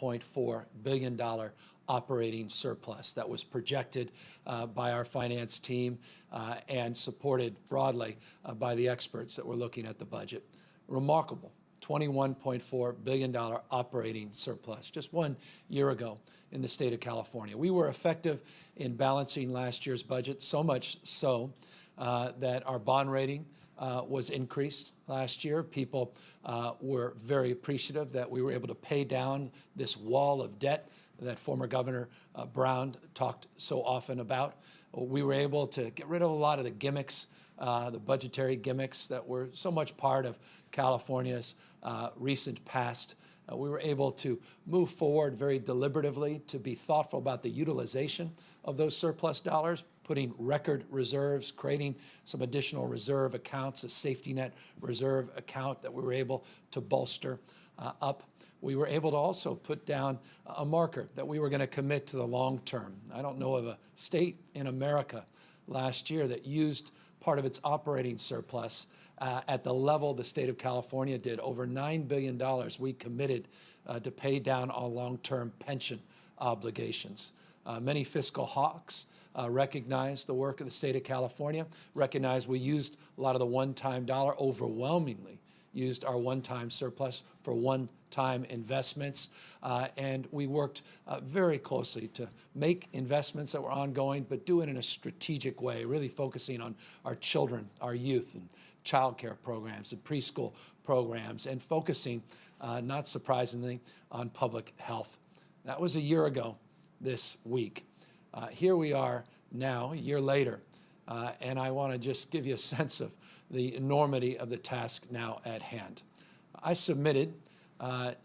$21.4 billion operating surplus that was projected by our finance team and supported broadly by the experts that were looking at the budget. Remarkable. $21.4 billion operating surplus just 1 year ago in the state of California. We were effective in balancing last year's budget, so much so that our bond rating was increased last year. People were very appreciative that we were able to pay down this wall of debt that former Governor Brown talked so often about. We were able to get rid of a lot of the gimmicks, the budgetary gimmicks that were so much part of California's recent past. We were able to move forward very deliberatively to be thoughtful about the utilization of those surplus dollars, putting record reserves, creating some additional reserve accounts, a safety net reserve account that we were able to bolster up. We were able to also put down a marker that we were going to commit to the long term. I don't know of a state in America last year that used part of its operating surplus at the level the state of California did. Over $9 billion we committed to pay down our long-term pension obligations. Many fiscal hawks recognize the work of the state of California, recognize we used a lot of the one-time dollar, overwhelmingly used our one-time surplus for one-time investments, and we worked very closely to make investments that were ongoing, but do it in a strategic way, really focusing on our children, our youth, and child care programs and preschool programs, and focusing, not surprisingly, on public health. That was a year ago this week. Here we are now, a year later, and I want to just give you a sense of the enormity of the task now at hand. I submitted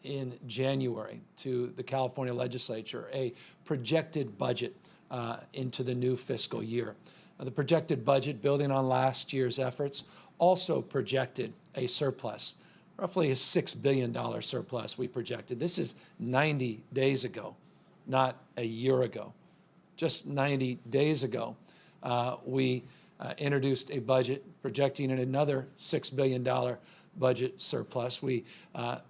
in January to the California legislature a projected budget into the new fiscal year. The projected budget, building on last year's efforts, also projected a surplus, roughly a $6 billion surplus we projected. This is 90 days ago, not a year ago. Just 90 days ago, we introduced a budget projecting another $6 billion budget surplus. We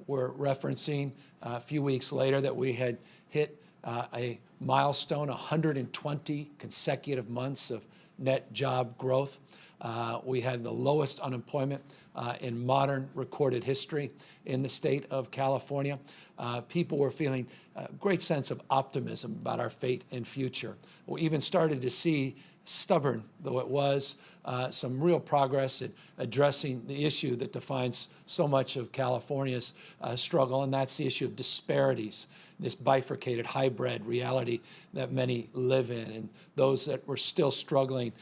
were referencing a few weeks later that we had hit a milestone, 120 consecutive months of net job growth. We had the lowest unemployment in modern recorded history in the state of California. People were feeling a great sense of optimism about our fate and future. We even started to see, stubborn though it was, some real progress in addressing the issue that defines so much of California's struggle, and that's the issue of disparities, this bifurcated hybrid reality that many live in, and those that were still struggling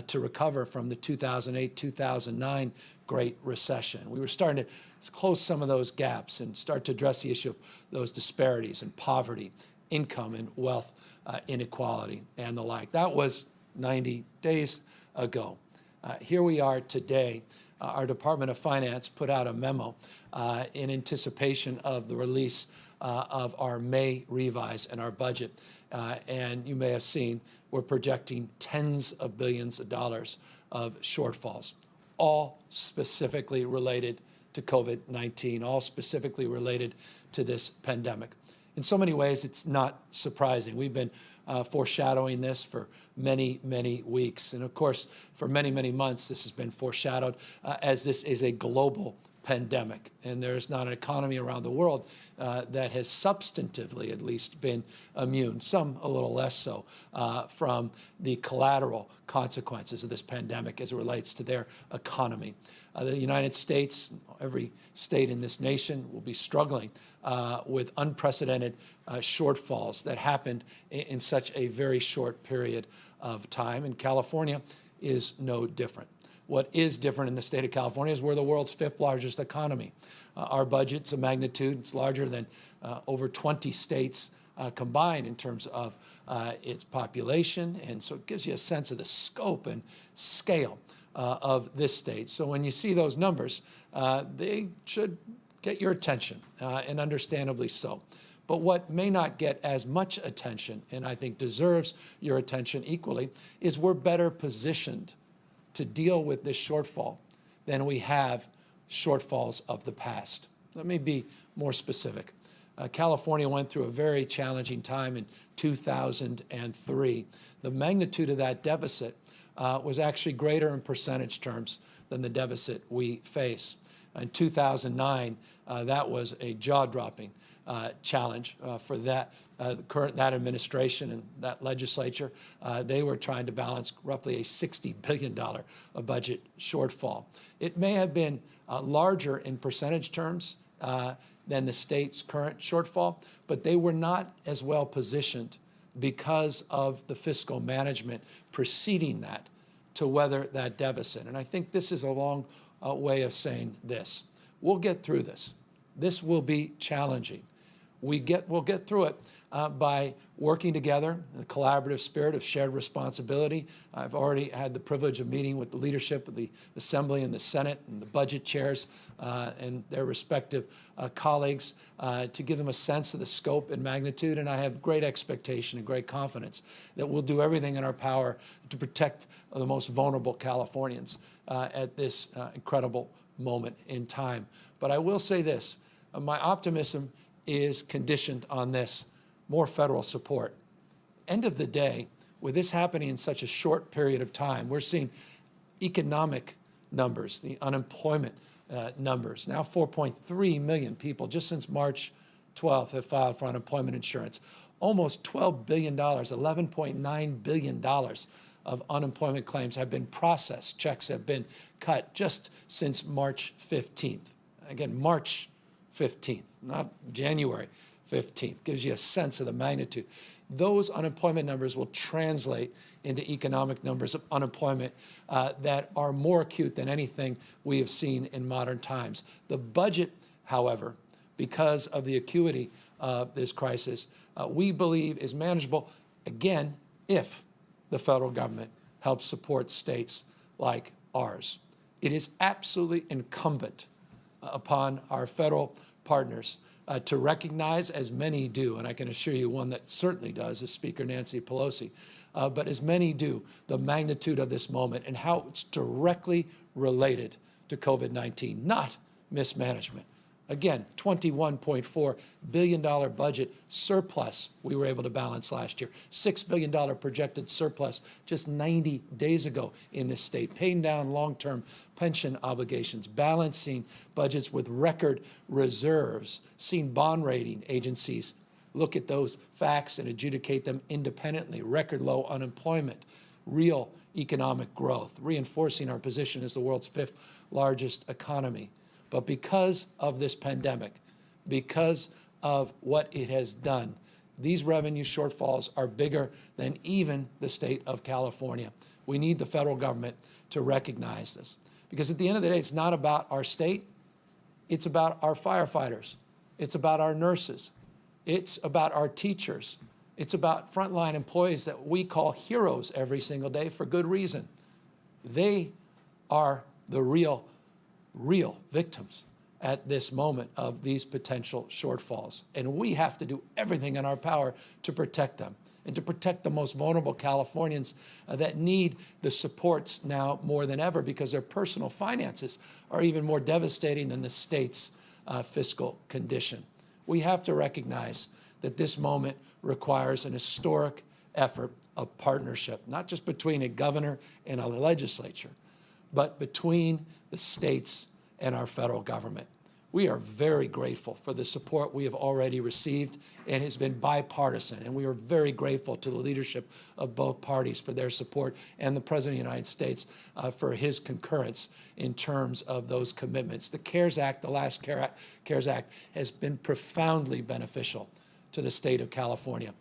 to recover from the 2008-2009 Great Recession. We were starting to close some of those gaps and start to address the issue of those disparities and poverty, income and wealth inequality, and the like. That was 90 days ago. Here we are today. Our Department of Finance put out a memo in anticipation of the release of our May revise and our budget. And you may have seen we're projecting tens of billions of dollars of shortfalls, all specifically related to COVID-19, all specifically related to this pandemic. In so many ways, it's not surprising. We've been foreshadowing this for many, many weeks. And of course, for many, many months, this has been foreshadowed as this is a global pandemic. And there's not an economy around the world that has substantively, at least, been immune, some a little less so, from the collateral consequences of this pandemic as it relates to their economy. The United States, every state in this nation, will be struggling with unprecedented shortfalls that happened in such a very short period of time. And California is no different. What is different in the state of California is we're the world's 5th largest economy. Our budget's a magnitude, it's larger than over 20 states combined in terms of its population, and so it gives you a sense of the scope and scale of this state. So when you see those numbers, they should get your attention, and understandably so. But what may not get as much attention, and I think deserves your attention equally, is we're better positioned to deal with this shortfall than we have shortfalls of the past. Let me be more specific. California went through a very challenging time in 2003. The magnitude of that deficit was actually greater in percentage terms than the deficit we face. In 2009, that was a jaw-dropping challenge for that administration and that legislature. They were trying to balance roughly a $60 billion budget shortfall. It may have been larger in percentage terms than the state's current shortfall, but they were not as well positioned because of the fiscal management preceding that to weather that deficit. And I think this is a long way of saying this. We'll get through this. This will be challenging. We'll get through it by working together in a collaborative spirit of shared responsibility. I've already had the privilege of meeting with the leadership of the Assembly and the Senate and the budget chairs and their respective colleagues to give them a sense of the scope and magnitude. And I have great expectation and great confidence that we'll do everything in our power to protect the most vulnerable Californians at this incredible moment in time. But I will say this, my optimism is conditioned on this: more federal support. End of the day, with this happening in such a short period of time, we're seeing economic numbers, the unemployment numbers. Now 4.3 million people just since March 12th have filed for unemployment insurance. Almost $12 billion, $11.9 billion of unemployment claims have been processed. Checks have been cut just since March 15th. Again, March 15th, not January 15th. Gives you a sense of the magnitude. Those unemployment numbers will translate into economic numbers of unemployment that are more acute than anything we have seen in modern times. The budget, however, because of the acuity of this crisis, we believe is manageable, again, if the federal government helps support states like ours. It is absolutely incumbent upon our federal partners to recognize, as many do, and I can assure you one that certainly does is Speaker Nancy Pelosi, but as many do, the magnitude of this moment and how it's directly related to COVID-19, not mismanagement. Again, $21.4 billion budget surplus we were able to balance last year. $6 billion projected surplus just 90 days ago in this state, paying down long-term pension obligations, balancing budgets with record reserves, seeing bond rating agencies look at those facts and adjudicate them independently, record low unemployment, real economic growth, reinforcing our position as the world's 5th largest economy. But because of this pandemic, because of what it has done, these revenue shortfalls are bigger than even the state of California. We need the federal government to recognize this. Because at the end of the day, it's not about our state, it's about our firefighters, it's about our nurses, it's about our teachers, it's about frontline employees that we call heroes every single day for good reason. They are the real victims at this moment of these potential shortfalls. And we have to do everything in our power to protect them and to protect the most vulnerable Californians that need the supports now more than ever because their personal finances are even more devastating than the state's fiscal condition. We have to recognize that this moment requires an historic effort of partnership, not just between a governor and a legislature, but between the states and our federal government. We are very grateful for the support we have already received, and has been bipartisan, and we are very grateful to the leadership of both parties for their support and the President of the United States for his concurrence in terms of those commitments. The CARES Act, the last CARES Act, has been profoundly beneficial to the state of California.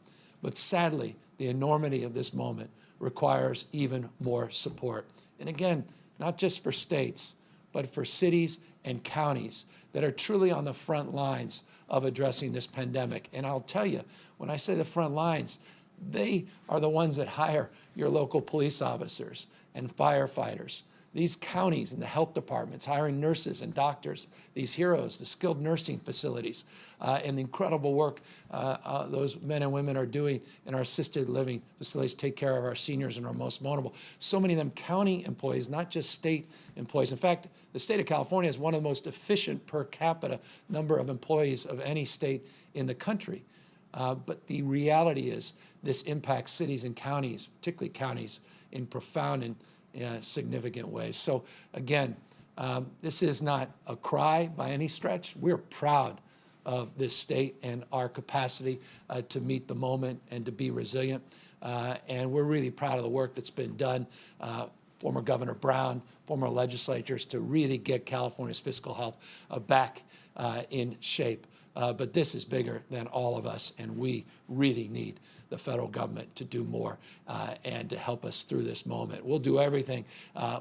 But sadly, the enormity of this moment requires even more support. And again, not just for states, but for cities and counties that are truly on the front lines of addressing this pandemic. And I'll tell you, when I say the front lines, they are the ones that hire your local police officers and firefighters these counties and the health departments hiring nurses and doctors, these heroes, the skilled nursing facilities, and the incredible work those men and women are doing in our assisted living facilities to take care of our seniors and our most vulnerable. So many of them county employees, not just state employees. In fact, the state of California is one of the most efficient per capita number of employees of any state in the country. But the reality is this impacts cities and counties, particularly counties, in profound and significant ways. So again, this is not a cry by any stretch. We're proud of this state and our capacity to meet the moment and to be resilient. And we're really proud of the work that's been done. Former Governor Brown, former legislators, to really get California's fiscal health back in shape. But this is bigger than all of us, and we really need the federal government to do more and to help us through this moment. We'll do everything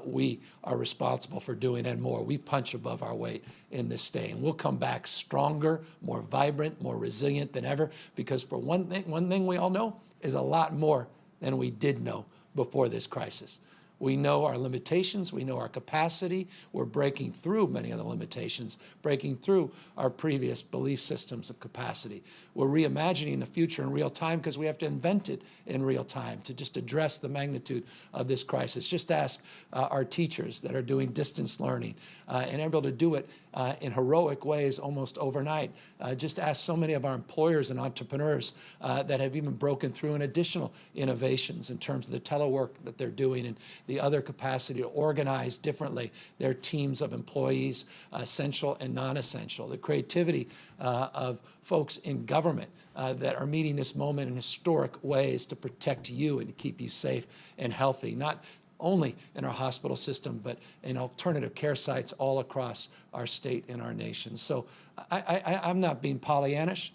we are responsible for doing and more. We punch above our weight in this state, and we'll come back stronger, more vibrant, more resilient than ever, because for one thing we all know is a lot more than we did know before this crisis. We know our limitations. We know our capacity. We're breaking through many of the limitations, breaking through our previous belief systems of capacity. We're reimagining the future in real time because we have to invent it in real time to just address the magnitude of this crisis. Just ask our teachers that are doing distance learning and able to do it in heroic ways almost overnight. Just ask so many of our employers and entrepreneurs that have even broken through in additional innovations in terms of the telework that they're doing and the other capacity to organize differently their teams of employees, essential and non-essential, the creativity of folks in government that are meeting this moment in historic ways to protect you and to keep you safe and healthy, not only in our hospital system, but in alternative care sites all across our state and our nation. So I'm not being Pollyannish.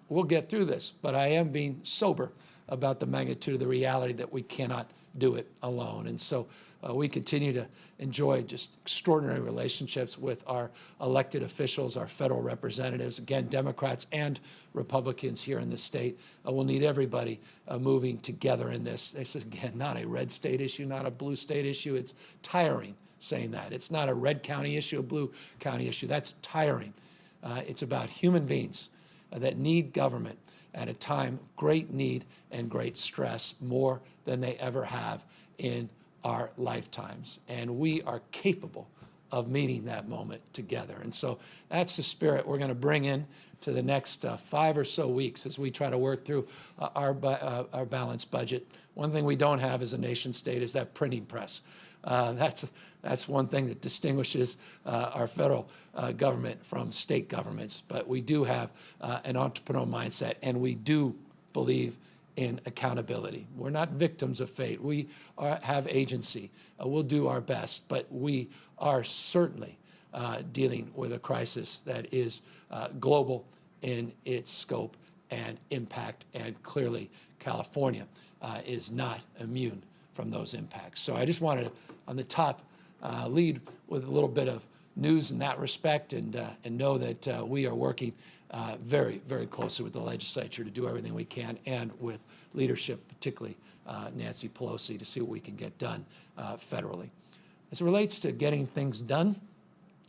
We'll get through this, but I am being sober about the magnitude of the reality that we cannot do it alone. And so we continue to enjoy just extraordinary relationships with our elected officials, our federal representatives, again, Democrats and Republicans here in the state. We'll need everybody moving together in this. This is, again, not a red state issue, not a blue state issue. It's tiring saying that. It's not a red county issue, a blue county issue. That's tiring. It's about human beings that need government at a time of great need and great stress, more than they ever have in our lifetimes. And we are capable of meeting that moment together. And so that's the spirit we're going to bring in to the next 5 or so weeks as we try to work through our balanced budget. One thing we don't have as a nation state is that printing press. That's one thing that distinguishes our federal government from state governments. But we do have an entrepreneurial mindset, and we do believe in accountability. We're not victims of fate. We have agency. We'll do our best, but we are certainly dealing with a crisis that is global in its scope and impact, and clearly California is not immune from those impacts. So I just wanted to, on the top, lead with a little bit of news in that respect, and know that we are working very, very closely with the legislature to do everything we can, and with leadership, particularly Nancy Pelosi, to see what we can get done federally. As it relates to getting things done,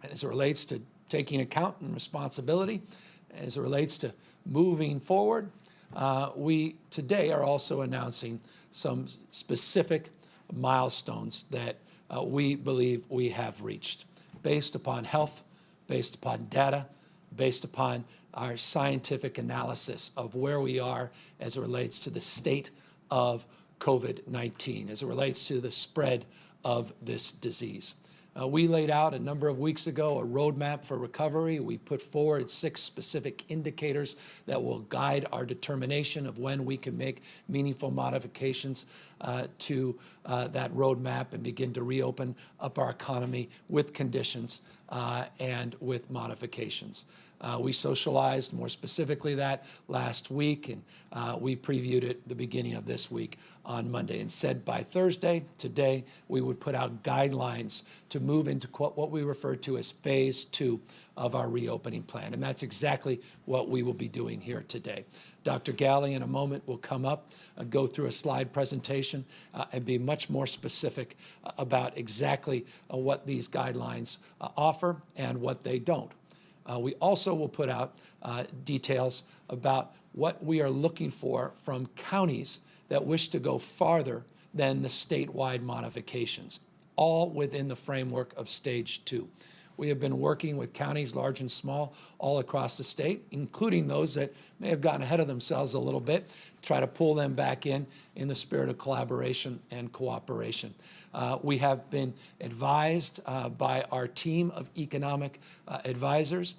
and as it relates to taking account and responsibility, as it relates to moving forward, we today are also announcing some specific milestones that we believe we have reached based upon health, based upon data, based upon our scientific analysis of where we are as it relates to the state of COVID-19, as it relates to the spread of this disease. We laid out a number of weeks ago a roadmap for recovery. We put forward 6 specific indicators that will guide our determination of when we can make meaningful modifications to that roadmap and begin to reopen up our economy with conditions and with modifications. We socialized more specifically that last week, and we previewed it the beginning of this week on Monday, and said by Thursday, today, we would put out guidelines to move into what we refer to as phase 2 of our reopening plan. And that's exactly what we will be doing here today. Dr. Galley in a moment will come up and go through a slide presentation and be much more specific about exactly what these guidelines offer and what they don't. We also will put out details about what we are looking for from counties that wish to go farther than the statewide modifications, all within the framework of stage 2. We have been working with counties, large and small, all across the state, including those that may have gotten ahead of themselves a little bit, try to pull them back in the spirit of collaboration and cooperation. We have been advised by our team of economic advisors,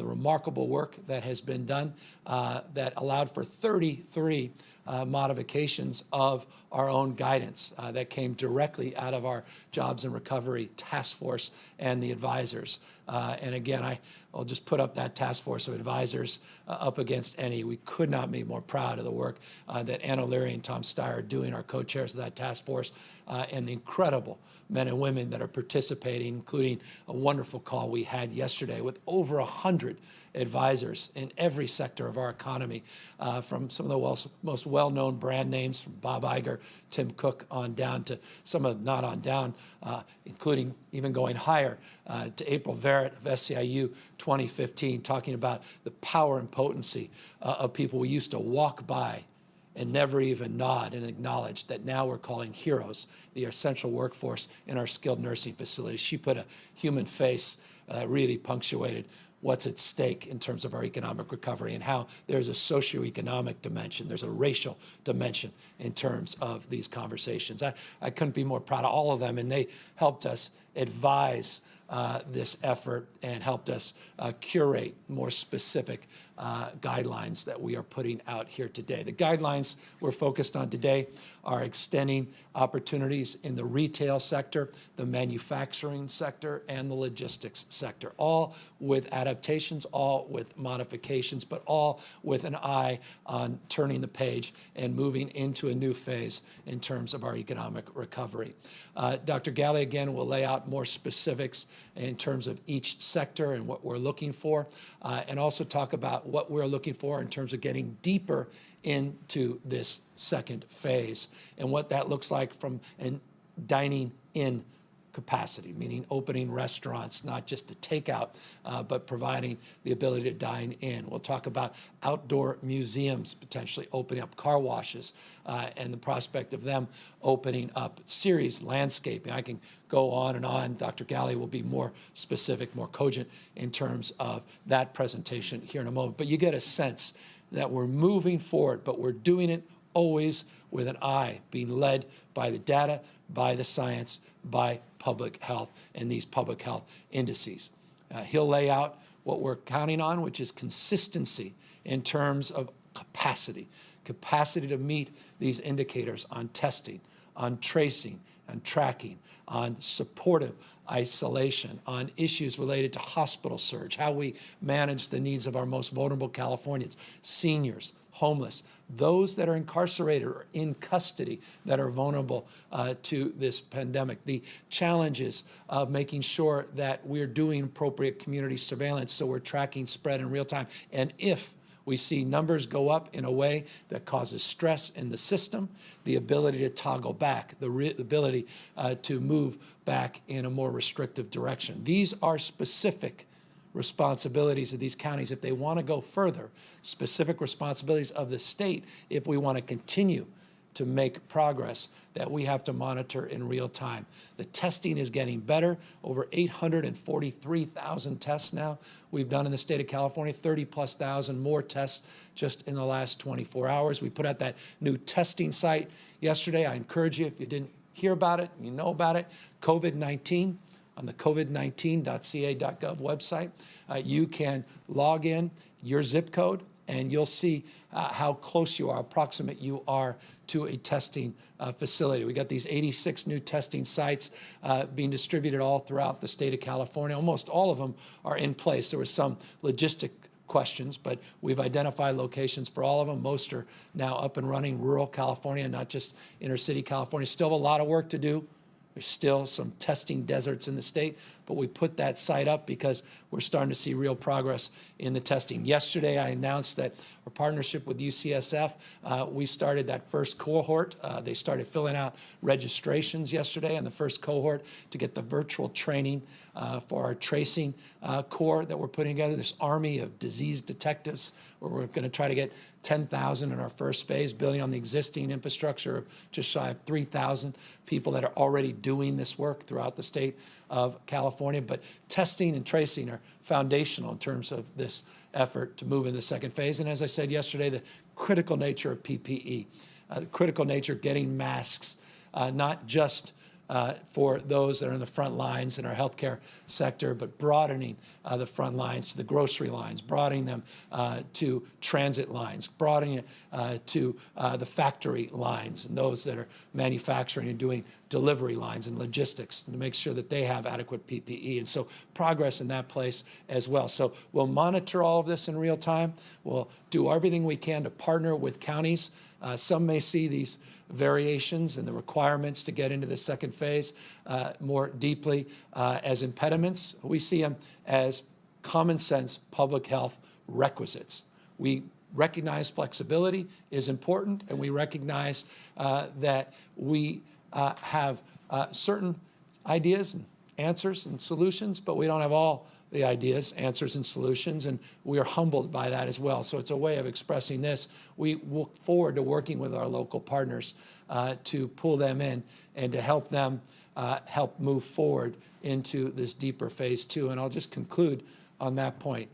remarkable work that has been done that allowed for 33 modifications of our own guidance that came directly out of our Jobs and Recovery Task Force and the advisors. And again, I'll just put up that task force of advisors up against any. We could not be more proud of the work that Ann O'Leary and Tom Steyer are doing, our co-chairs of that task force, and the incredible men and women that are participating, including a wonderful call we had yesterday with over 100 advisors in every sector of our economy, from some of the most well-known brand names, from Bob Iger, Tim Cook, on down to some of, not on down, including even going higher to April Verrett of SEIU 2015, talking about the power and potency of people we used to walk by and never even nod and acknowledge, that now we're calling heroes, the essential workforce in our skilled nursing facilities. She put a human face, really punctuated what's at stake in terms of our economic recovery, and how there's a socioeconomic dimension, there's a racial dimension in terms of these conversations. I couldn't be more proud of all of them, and they helped us advise this effort and helped us curate more specific guidelines that we are putting out here today. The guidelines we're focused on today are extending opportunities in the retail sector, the manufacturing sector, and the logistics sector, all with adaptations, all with modifications, but all with an eye on turning the page and moving into a new phase in terms of our economic recovery. Dr. Galley, again, will lay out more specifics in terms of each sector and what we're looking for, and also talk about what we're looking for in terms of getting deeper into this second phase and what that looks like from a dining in capacity, meaning opening restaurants, not just to take out, but providing the ability to dine in. We'll talk about outdoor museums potentially opening up, car washes, and the prospect of them opening up, series landscaping. I can go on and on. Dr. Galley will be more specific, more cogent in terms of that presentation here in a moment. But you get a sense that we're moving forward, but we're doing it always with an eye, being led by the data, by the science, by public health and these public health indices. He'll lay out what we're counting on, which is consistency in terms of capacity to meet these indicators on testing, on tracing, on tracking, on supportive isolation, on issues related to hospital surge, how we manage the needs of our most vulnerable Californians, seniors, homeless, those that are incarcerated or in custody that are vulnerable to this pandemic, the challenges of making sure that we're doing appropriate community surveillance so we're tracking spread in real time. And if we see numbers go up in a way that causes stress in the system, the ability to toggle back, the ability to move back in a more restrictive direction. These are specific responsibilities of these counties if they want to go further, specific responsibilities of the state if we want to continue to make progress that we have to monitor in real time. The testing is getting better. Over 843,000 tests now we've done in the state of California, 30+ thousand more tests just in the last 24 hours. We put out that new testing site yesterday. I encourage you, if you didn't hear about it, you know about it, COVID-19. On the covid19.ca.gov website, you can log in your zip code and you'll see how close you are, approximate you are to a testing facility. We got these 86 new testing sites being distributed all throughout the state of California. Almost all of them are in place. There was some logistic questions, but we've identified locations for all of them. Most are now up and running, rural California, not just inner city California. Still a lot of work to do. There's still some testing deserts in the state, but we put that site up because we're starting to see real progress in the testing. Yesterday, I announced that our partnership with UCSF, we started that first cohort. They started filling out registrations yesterday in the first cohort to get the virtual training for our tracing core that we're putting together, this army of disease detectives, where we're going to try to get 10,000 in our first phase, building on the existing infrastructure of just shy of 3,000 people that are already doing this work throughout the state of California. But testing and tracing are foundational in terms of this effort to move into the second phase. And as I said yesterday, the critical nature of PPE, the critical nature of getting masks, not just for those that are in the front lines in our healthcare sector, but broadening the front lines to the grocery lines, broadening them to transit lines, broadening it to the factory lines and those that are manufacturing and doing delivery lines and logistics to make sure that they have adequate PPE. And so progress in that place as well. So we'll monitor all of this in real time. We'll do everything we can to partner with counties. Some may see these variations and the requirements to get into the second phase more deeply as impediments. We see them as common sense public health requisites. We recognize flexibility is important, and we recognize that we have certain ideas and answers and solutions, but we don't have all the ideas, answers, and solutions, and we are humbled by that as well. So it's a way of expressing this. We look forward to working with our local partners to pull them in and to help them help move forward into this deeper phase two. And I'll just conclude on that point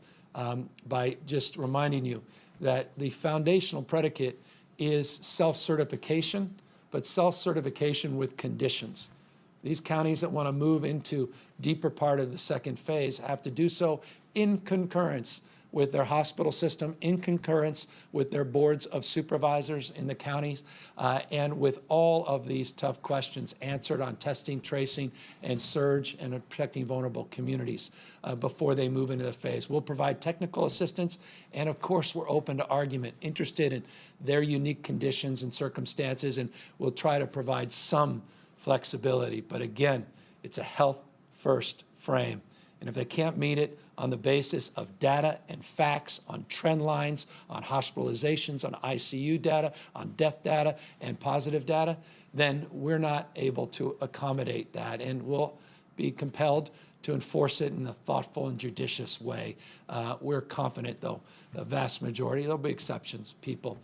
by just reminding you that the foundational predicate is self-certification, but self-certification with conditions. These counties that want to move into deeper part of the second phase have to do so in concurrence with their hospital system, in concurrence with their boards of supervisors in the counties, and with all of these tough questions answered on testing, tracing, and surge, and protecting vulnerable communities before they move into the phase. We'll provide technical assistance, and of course, we're open to argument, interested in their unique conditions and circumstances, and we'll try to provide some flexibility. But again, it's a health-first frame. And if they can't meet it on the basis of data and facts, on trend lines, on hospitalizations, on ICU data, on death data, and positive data, then we're not able to accommodate that. And we'll be compelled to enforce it in a thoughtful and judicious way. We're confident, though, the vast majority, there'll be exceptions, people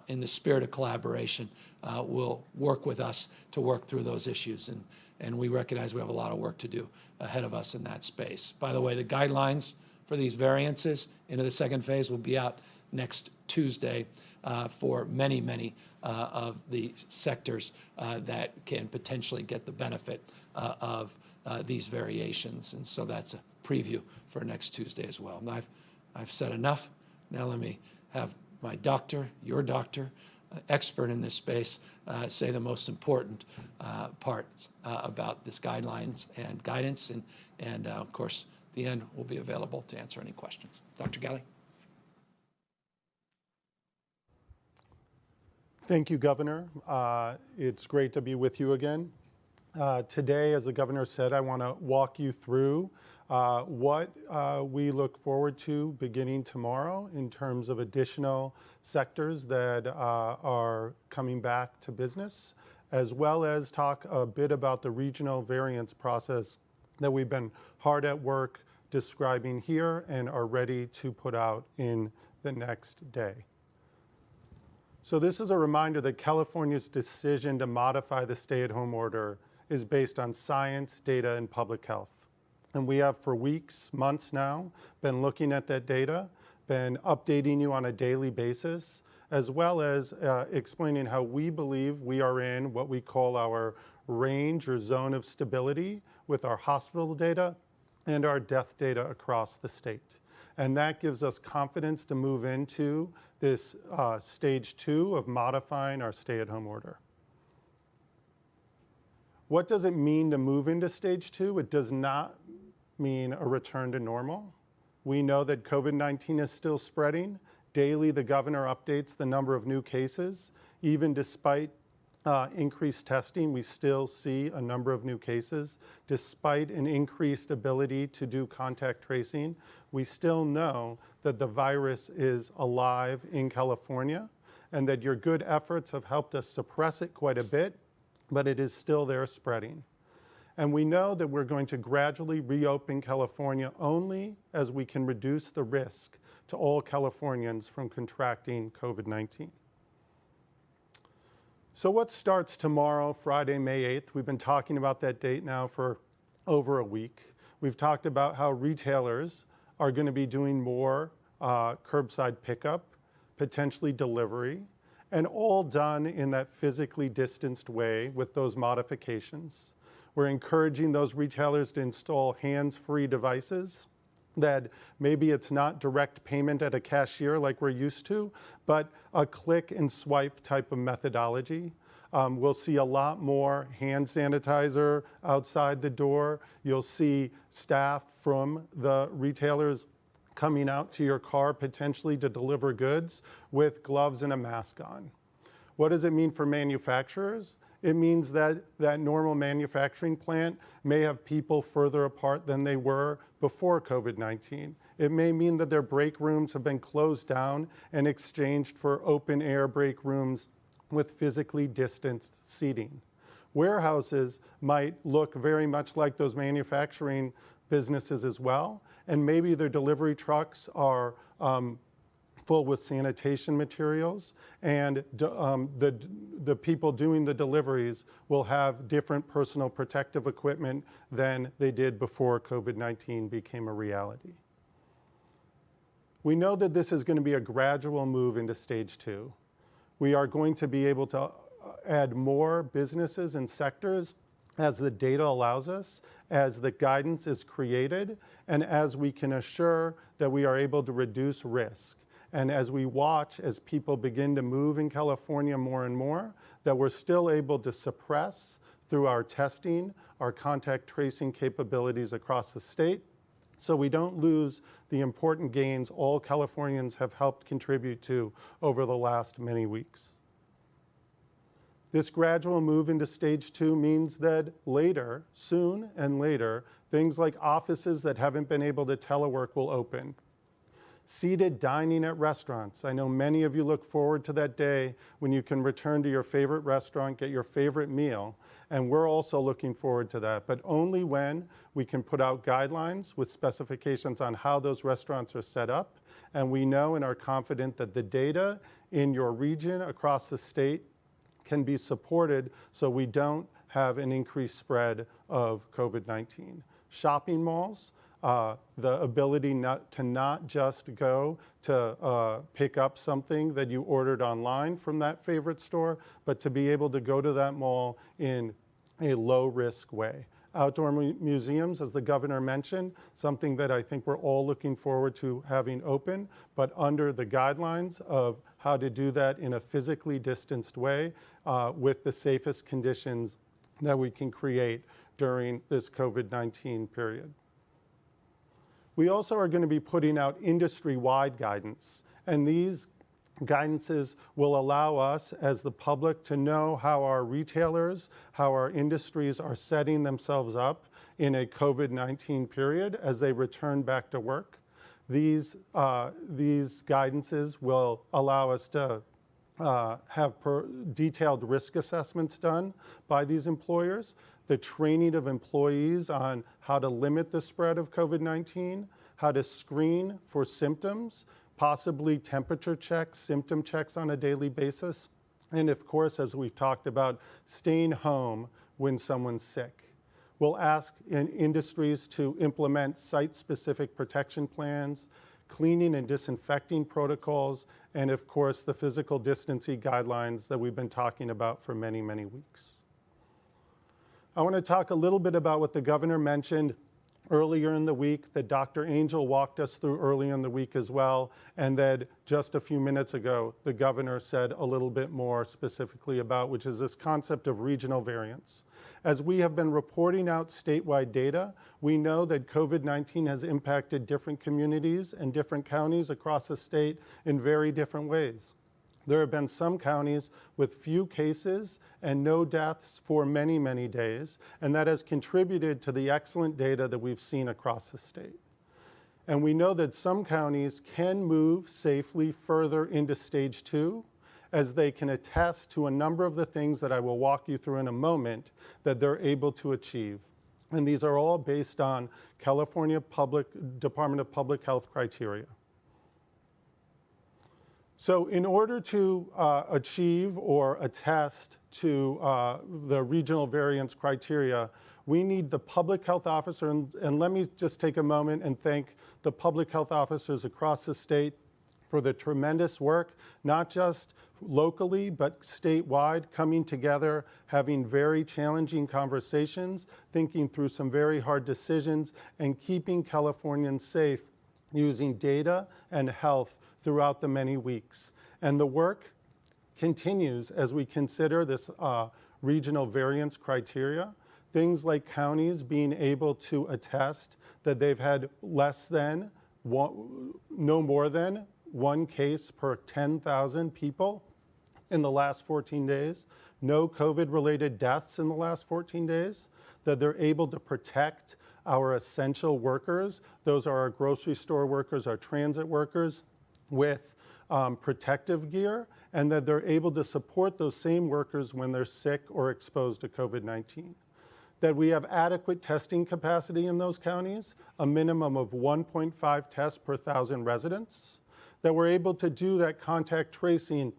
in the spirit of collaboration will work with us to work through those issues. And we recognize we have a lot of work to do ahead of us in that space. By the way, the guidelines for these variances into the second phase will be out next Tuesday for many, many of the sectors that can potentially get the benefit of these variations. And so that's a preview for next Tuesday as well. And I've said enough. Now let me have my doctor, your doctor, expert in this space, say the most important part about this guidelines and guidance. And of course, at the end, we'll be available to answer any questions. Dr. Galley. Thank you, Governor. It's great to be with you again. Today, as the Governor said, I want to walk you through what we look forward to beginning tomorrow in terms of additional sectors that are coming back to business, as well as talk a bit about the regional variance process that we've been hard at work describing here and are ready to put out in the next day. So this is a reminder that California's decision to modify the stay-at-home order is based on science, data, and public health. And we have for weeks, months now, been looking at that data, been updating you on a daily basis, as well as explaining how we believe we are in what we call our range or zone of stability with our hospital data and our death data across the state. And that gives us confidence to move into this stage 2 of modifying our stay-at-home order. What does it mean to move into stage 2? It does not mean a return to normal. We know that COVID-19 is still spreading. Daily, the governor updates the number of new cases. Even despite increased testing, we still see a number of new cases. Despite an increased ability to do contact tracing, we still know that the virus is alive in California and that your good efforts have helped us suppress it quite a bit, but it is still there spreading. And we know that we're going to gradually reopen California only as we can reduce the risk to all Californians from contracting COVID-19. So what starts tomorrow, Friday, May 8th? We've been talking about that date now for over a week. We've talked about how retailers are going to be doing more curbside pickup, potentially delivery, and all done in that physically distanced way with those modifications. We're encouraging those retailers to install hands-free devices that maybe it's not direct payment at a cashier like we're used to, but a click and swipe type of methodology. We'll see a lot more hand sanitizer outside the door. You'll see staff from the retailers coming out to your car potentially to deliver goods with gloves and a mask on. What does it mean for manufacturers? It means that that normal manufacturing plant may have people further apart than they were before COVID-19. It may mean that their break rooms have been closed down and exchanged for open air break rooms with physically distanced seating. Warehouses might look very much like those manufacturing businesses as well, and maybe their delivery trucks are full with sanitation materials, and the people doing the deliveries will have different personal protective equipment than they did before COVID-19 became a reality. We know that this is going to be a gradual move into stage 2. We are going to be able to add more businesses and sectors as the data allows us, as the guidance is created, and as we can assure that we are able to reduce risk. And as we watch as people begin to move in California more and more, that we're still able to suppress through our testing, our contact tracing capabilities across the state, so we don't lose the important gains all Californians have helped contribute to over the last many weeks. This gradual move into stage 2 means that later, soon and later, things like offices that haven't been able to telework will open. Seated dining at restaurants. I know many of you look forward to that day when you can return to your favorite restaurant, get your favorite meal, and we're also looking forward to that, but only when we can put out guidelines with specifications on how those restaurants are set up, and we know and are confident that the data in your region across the state can be supported so we don't have an increased spread of COVID-19. Shopping malls, the ability to not just go to pick up something that you ordered online from that favorite store, but to be able to go to that mall in a low-risk way. Outdoor museums, as the governor mentioned, something that I think we're all looking forward to having open, but under the guidelines of how to do that in a physically distanced way with the safest conditions that we can create during this COVID-19 period. We also are going to be putting out industry-wide guidance, and these guidances will allow us as the public to know how our retailers, how our industries are setting themselves up in a COVID-19 period as they return back to work. These guidances will allow us to have detailed risk assessments done by these employers, the training of employees on how to limit the spread of COVID-19, how to screen for symptoms, possibly temperature checks, symptom checks on a daily basis, and of course, as we've talked about, staying home when someone's sick. We'll ask industries to implement site-specific protection plans, cleaning and disinfecting protocols, and of course, the physical distancing guidelines that we've been talking about for many, many weeks. I want to talk a little bit about what the governor mentioned earlier in the week, that Dr. Angel walked us through early in the week as well, and that just a few minutes ago, the governor said a little bit more specifically about, which is this concept of regional variance. As we have been reporting out statewide data, we know that COVID-19 has impacted different communities and different counties across the state in very different ways. There have been some counties with few cases and no deaths for many, many days, and that has contributed to the excellent data that we've seen across the state. And we know that some counties can move safely further into stage 2, as they can attest to a number of the things that I will walk you through in a moment that they're able to achieve. And these are all based on California Department of Public Health criteria. So in order to achieve or attest to the regional variance criteria, we need the public health officer, and let me just take a moment and thank the public health officers across the state for the tremendous work, not just locally, but statewide, coming together, having very challenging conversations, thinking through some very hard decisions, and keeping Californians safe using data and health throughout the many weeks. And the work continues as we consider this regional variance criteria. Things like counties being able to attest that they've had no more than one case per 10,000 people in the last 14 days, no COVID-related deaths in the last 14 days, that they're able to protect our essential workers. Those are our grocery store workers, our transit workers, with protective gear, and that they're able to support those same workers when they're sick or exposed to COVID-19. That we have adequate testing capacity in those counties, a minimum of 1.5 tests per 1,000 residents, that we're able to do that contact tracing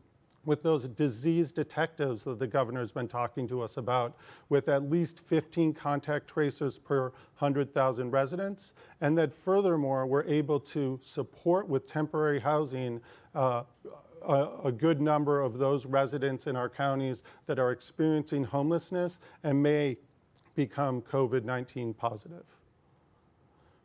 with those disease detectives that the governor's been talking to us about, with at least 15 contact tracers per 100,000 residents, and that furthermore, we're able to support with temporary housing a good number of those residents in our counties that are experiencing homelessness and may become COVID-19 positive.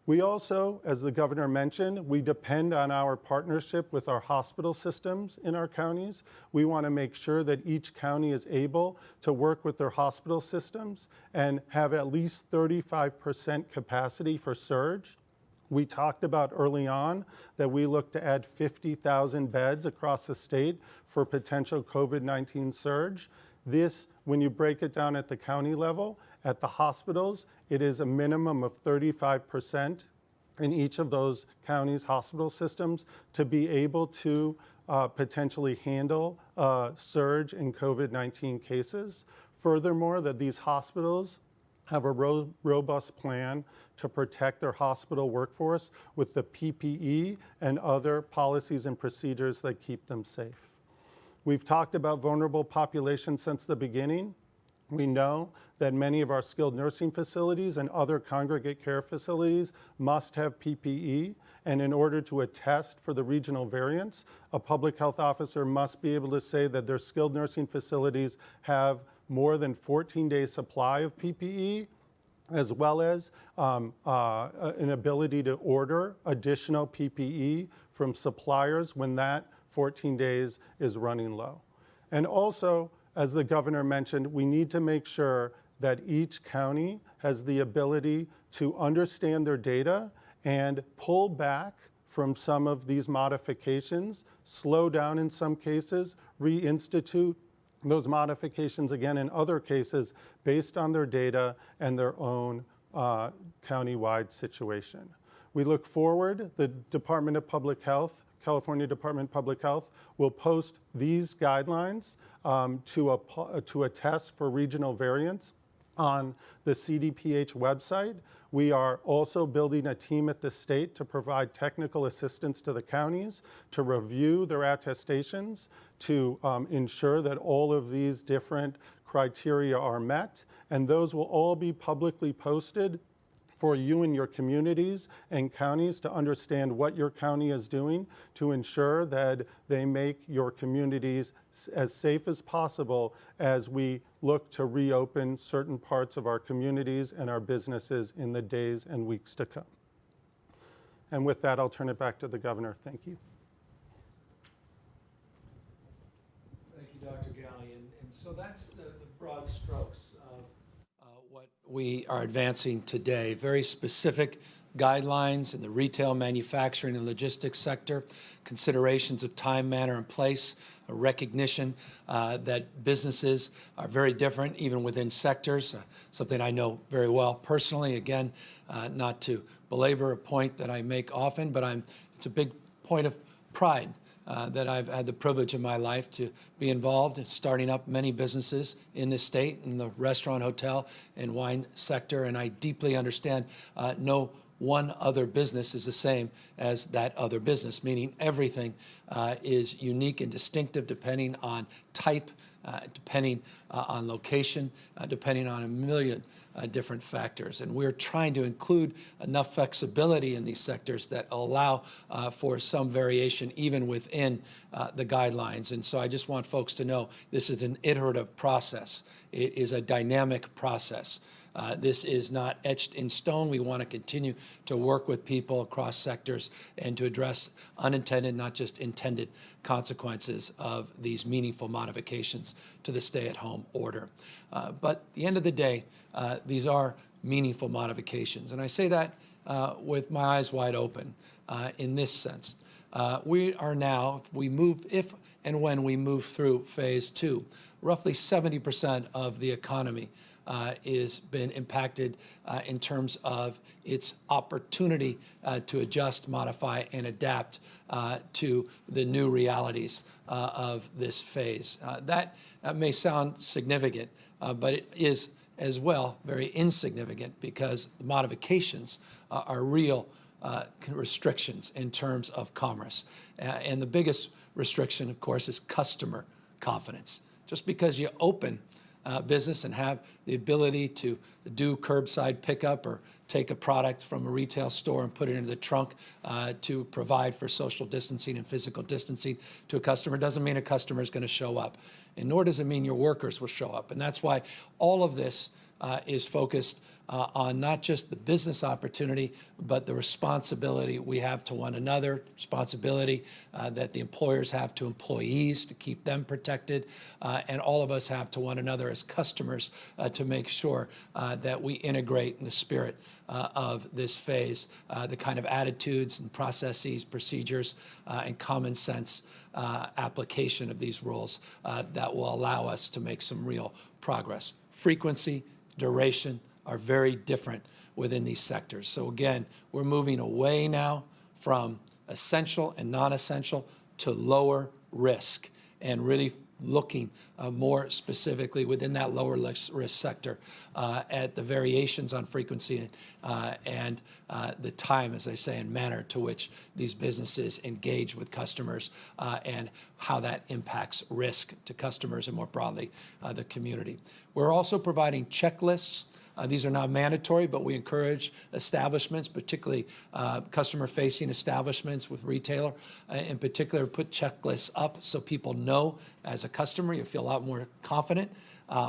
We also, as the governor mentioned, we depend on our partnership with our hospital systems in our counties. We want to make sure that each county is able to work with their hospital systems and have at least 35% capacity for surge. We talked about early on that we look to add 50,000 beds across the state for potential COVID-19 surge. This, when you break it down at the county level, at the hospitals, it is a minimum of 35% in each of those counties' hospital systems to be able to potentially handle a surge in COVID-19 cases. Furthermore, that these hospitals have a robust plan to protect their hospital workforce with the PPE and other policies and procedures that keep them safe. We've talked about vulnerable populations since the beginning. We know that many of our skilled nursing facilities and other congregate care facilities must have PPE, and in order to attest for the regional variance, a public health officer must be able to say that their skilled nursing facilities have more than 14 days supply of PPE, as well as an ability to order additional PPE from suppliers when that 14 days is running low. And also, as the governor mentioned, we need to make sure that each county has the ability to understand their data and pull back from some of these modifications, slow down in some cases, reinstitute those modifications again in other cases based on their data and their own county-wide situation. We look forward, the Department of Public Health, California Department of Public Health, will post these guidelines to a test for regional variance on the CDPH website. We are also building a team at the state to provide technical assistance to the counties, to review their attestations, to ensure that all of these different criteria are met, and those will all be publicly posted for you and your communities and counties to understand what your county is doing to ensure that they make your communities as safe as possible as we look to reopen certain parts of our communities and our businesses in the days and weeks to come. And with that, I'll turn it back to the governor. Thank you. Thank you, Dr. Galley. And so that's the broad strokes of what we are advancing today. Very specific guidelines in the retail, manufacturing, and logistics sector, considerations of time, manner, and place, a recognition that businesses are very different even within sectors, something I know very well personally. Again, not to belabor a point that I make often, but it's a big point of pride that I've had the privilege in my life to be involved in starting up many businesses in this state, in the restaurant, hotel, and wine sector, and I deeply understand no one other business is the same as that other business, meaning everything is unique and distinctive depending on type, depending on location, depending on a million different factors. And we're trying to include enough flexibility in these sectors that allow for some variation even within the guidelines. And so I just want folks to know this is an iterative process. It is a dynamic process. This is not etched in stone. We want to continue to work with people across sectors and to address unintended, not just intended, consequences of these meaningful modifications to the stay-at-home order. But at the end of the day, these are meaningful modifications. And I say that with my eyes wide open in this sense. We are now, if and when we move through phase 2, roughly 70% of the economy is been impacted in terms of its opportunity to adjust, modify, and adapt to the new realities of this phase. That may sound significant, but it is as well very insignificant because the modifications are real restrictions in terms of commerce. And the biggest restriction, of course, is customer confidence. Just because you open business and have the ability to do curbside pickup or take a product from a retail store and put it into the trunk to provide for social distancing and physical distancing to a customer doesn't mean a customer is going to show up. And nor does it mean your workers will show up. And that's why all of this is focused on not just the business opportunity, but the responsibility we have to one another, responsibility that the employers have to employees to keep them protected, and all of us have to one another as customers to make sure that we integrate in the spirit of this phase the kind of attitudes and processes, procedures, and common sense application of these rules that will allow us to make some real progress. Frequency, duration are very different within these sectors. So again, we're moving away now from essential and non-essential to lower risk and really looking more specifically within that lower risk sector at the variations on frequency and the time, as I say, and manner to which these businesses engage with customers and how that impacts risk to customers and more broadly the community. We're also providing checklists. These are not mandatory, but we encourage establishments, particularly customer-facing establishments with retailer, in particular, put checklists up so people know as a customer, you feel a lot more confident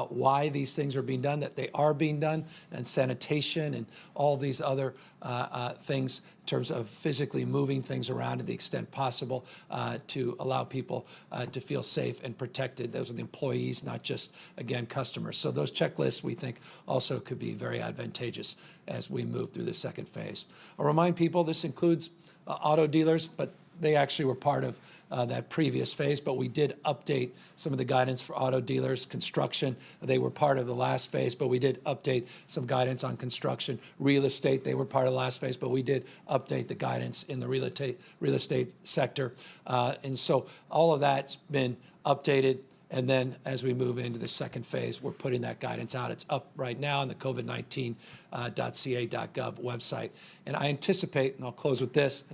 why these things are being done, that they are being done, and sanitation and all these other things in terms of physically moving things around to the extent possible to allow people to feel safe and protected. Those are the employees, not just, again, customers. So those checklists, we think, also could be very advantageous as we move through the second phase. I'll remind people this includes auto dealers, but they actually were part of that previous phase, but we did update some of the guidance for auto dealers. Construction, they were part of the last phase, but we did update some guidance on construction. Real estate, they were part of the last phase, but we did update the guidance in the real estate sector. And so all of that's been updated. And then as we move into the second phase, we're putting that guidance out. It's up right now on the covid19.ca.gov website. And I anticipate, and I'll close with this,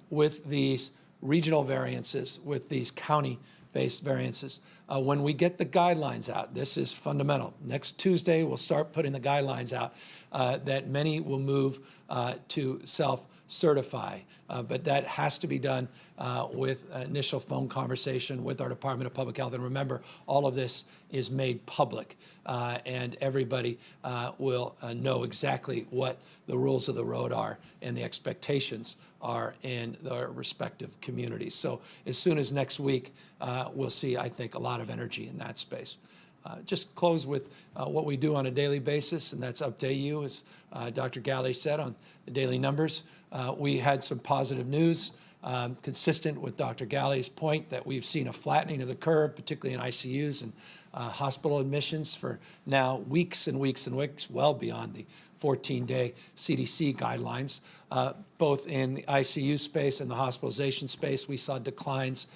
with these regional variances, with these county based variances. When we get the guidelines out, this is fundamental. Next Tuesday, we'll start putting the guidelines out that many will move to self-certify. But that has to be done with initial phone conversation with our Department of Public Health. And remember, all of this is made public, and everybody will know exactly what the rules of the road are and the expectations are in their respective communities. So as soon as next week, we'll see, I think, a lot of energy in that space. Just close with what we do on a daily basis, and that's update you, as Dr. Galley said, on the daily numbers. We had some positive news, consistent with Dr. Galley's point that we've seen a flattening of the curve, particularly in ICUs and hospital admissions for now weeks and weeks and weeks, well beyond the 14-day CDC guidelines. Both in the ICU space and the hospitalization space, we saw declines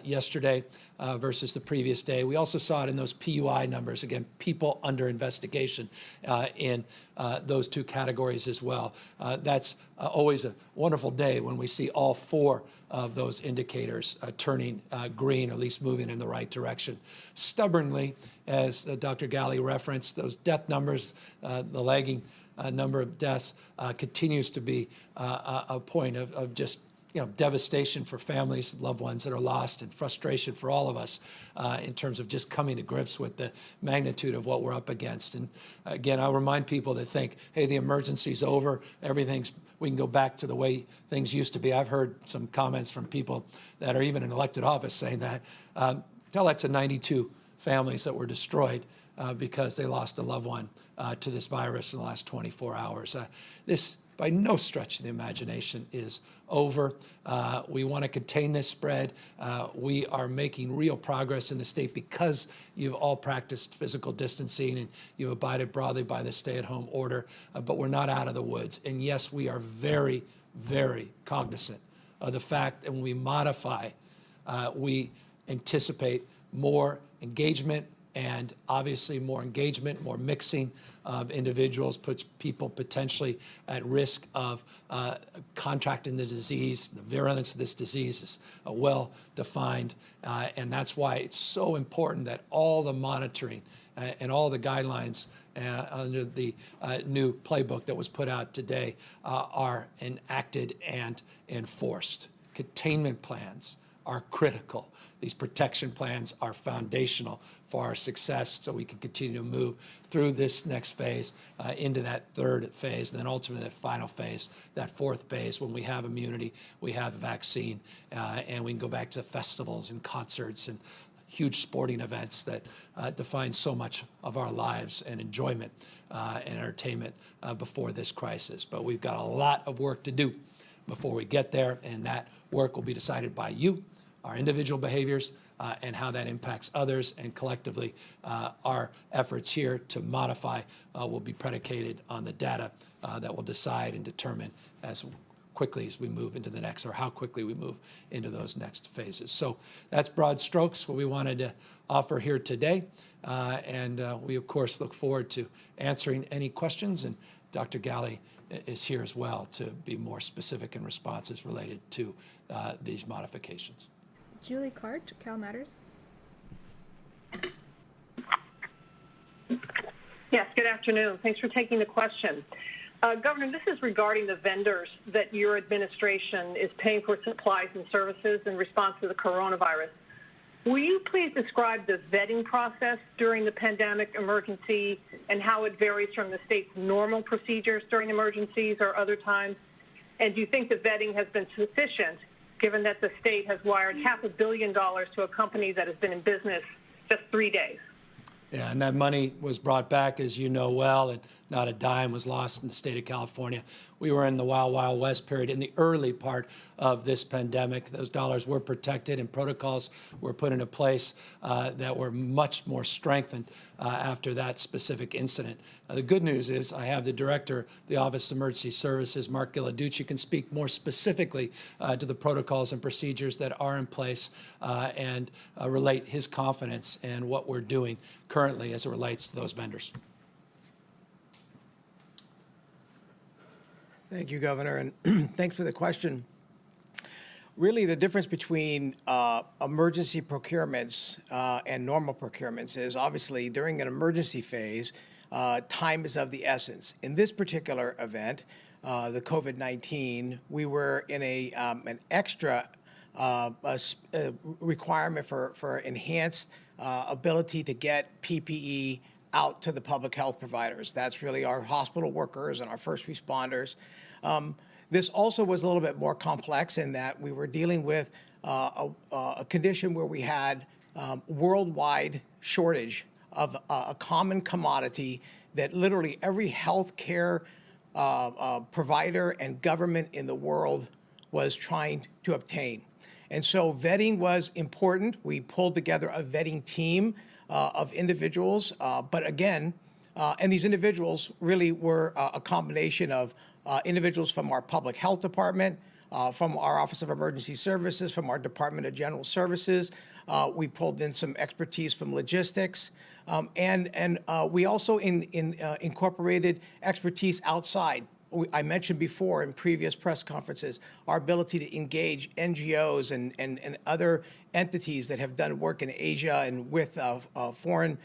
yesterday versus the previous day. We also saw it in those PUI numbers, again, people under investigation in those two categories as well. That's always a wonderful day when we see all four of those indicators turning green, or at least moving in the right direction. Stubbornly, as Dr. Galley referenced, those death numbers, the lagging number of deaths continues to be a point of just devastation for families, loved ones that are lost, and frustration for all of us in terms of just coming to grips with the magnitude of what we're up against. And again, I'll remind people that think, hey, the emergency's over, we can go back to the way things used to be. I've heard some comments from people that are even in elected office saying that. Tell that to 92 families that were destroyed because they lost a loved one to this virus in the last 24 hours. This, by no stretch of the imagination, is over. We want to contain this spread. We are making real progress in the state because you've all practiced physical distancing and you've abided broadly by the stay-at-home order, but we're not out of the woods. And yes, we are very, very cognizant of the fact that when we modify, we anticipate more engagement, and obviously more engagement, more mixing of individuals puts people potentially at risk of contracting the disease. The virulence of this disease is well defined, and that's why it's so important that all the monitoring and all the guidelines under the new playbook that was put out today are enacted and enforced. Containment plans are critical. These protection plans are foundational for our success, so we can continue to move through this next phase into that third phase, and then ultimately that final phase, that fourth phase, when we have immunity, we have a vaccine, and we can go back to festivals and concerts and huge sporting events that define so much of our lives and enjoyment and entertainment before this crisis. But we've got a lot of work to do before we get there, and that work will be decided by you, our individual behaviors, and how that impacts others, and collectively our efforts here to modify will be predicated on the data that will decide and determine as quickly as we move into the next, or how quickly we move into those next phases. So that's broad strokes what we wanted to offer here today, and we of course look forward to answering any questions, and Dr. Galley is here as well to be more specific in responses related to these modifications. Julie Cart, Cal Matters. Yes, good afternoon. Thanks for taking the question. Governor, this is regarding the vendors that your administration is paying for supplies and services in response to the coronavirus. Will you please describe the vetting process during the pandemic emergency and how it varies from the state's normal procedures during emergencies or other times? And do you think the vetting has been sufficient, given that the state has wired $500 million to a company that has been in business just 3 days? Yeah, and that money was brought back, as you know well, and not a dime was lost in the state of California. We were in the Wild Wild West period in the early part of this pandemic. Those dollars were protected, and protocols were put into place that were much more strengthened after that specific incident. The good news is I have the director of the Office of Emergency Services, Mark Gilladucci, can speak more specifically to the protocols and procedures that are in place and relate his confidence in what we're doing currently as it relates to those vendors. Thank you, Governor, and thanks for the question. really the difference between emergency procurements and normal procurements is obviously during an emergency phase, time is of the essence. In this particular event, the COVID-19, we were in an extra requirement for enhanced ability to get PPE out to the public health providers. That's really our hospital workers and our first responders. This also was a little bit more complex in that we were dealing with a condition where we had worldwide shortage of a common commodity that literally every healthcare provider and government in the world was trying to obtain. And so vetting was important. We pulled together a vetting team of individuals, but again, and these individuals really were a combination of individuals from our public health department, from our Office of Emergency Services, from our Department of General Services. We pulled in some expertise from logistics, and we also incorporated expertise outside. I mentioned before in previous press conferences our ability to engage NGOs and other entities that have done work in Asia and with foreign